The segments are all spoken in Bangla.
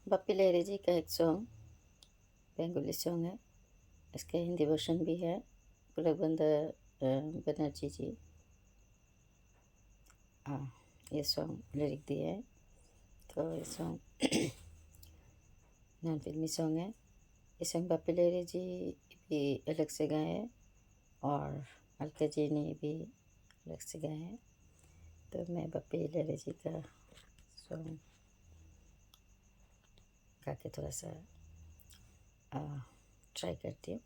बप्पी लहरी जी का एक सॉन्ग बेंगोली सॉन्ग है। इसका हिंदी वर्जन भी है। पुलकबंदा बनर्जी जी हाँ ये सॉन्ग लिरिक दिए है। तो ये सॉन्ग नॉन फिल्मी सॉन्ग है। ये सॉन्ग बप्पी लहरी जी भी अलग से गाए हैं और अलका जी ने भी अलग से गाए हैं। तो मैं बप्पी लहरी जी का सॉन्ग गा के थोड़ा सा ट्राई करती हूँ।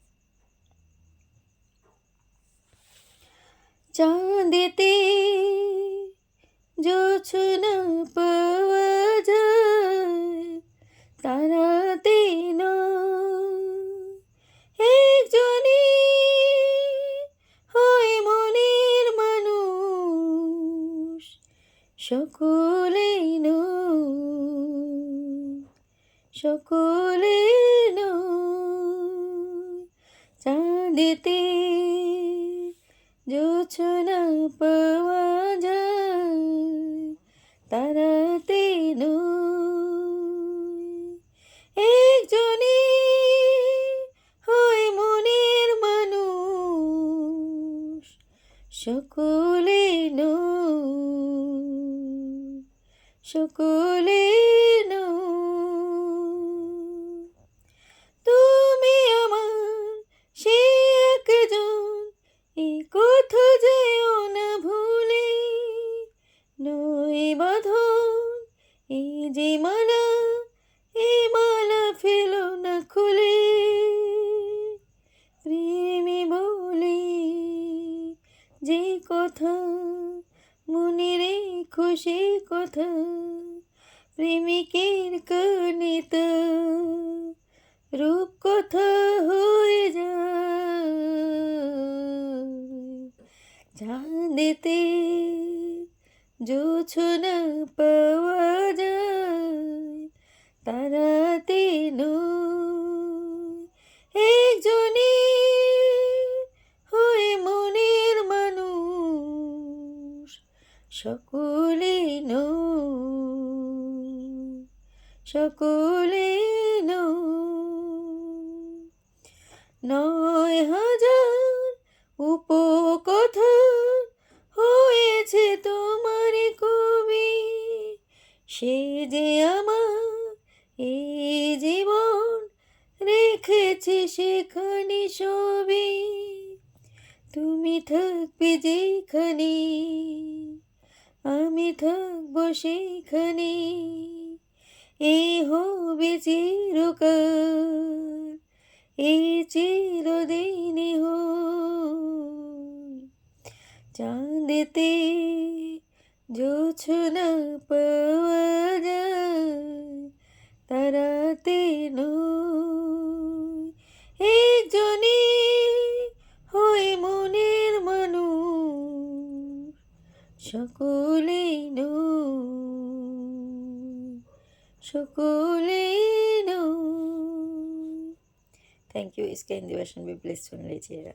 চাঁদেতে জোছনা পাওয়া যায়, তারাতে একজনই হয় মনের মানুষ, সকলেই সকলে চাঁদেতে জোছনা পাওয়া যায়, তারাতে একজনই হয় মনের মানুষ, সকলে সকলে তুমি আমার সে একজন, এই কথা যেও না ভুলে, নয় বাঁধন এই যে মালা, এই মালা ফেলো না খুলে, প্রেমী বলে যে কথা মনে রেখো সে কথা, প্রেমিকের কানে তা রূপ কথা হয়ে যায়। চাঁদেতে জোছনা পাওয়া যায়, তারাতে একজনই হয় মনের মানুষ, সকলে সকলে নয় হাজার উপকথা হয়েছে তোমার কবি, সে যে আমার এই জীবন রেখেছে সেখানে সবই, তুমি থাকবে যেখানে আমি থাকবো সেইখানে, এই হবে চিরকাল, এই চিরদিনই চাঁদেতে জোছনা পাওয়া যায়, তারাতে একজনই হয় মনের মানুষ, সকলেই সকলে थैंक यू। इसका हिंदी वर्जन भी प्लीज़ सुन लीजिएगा।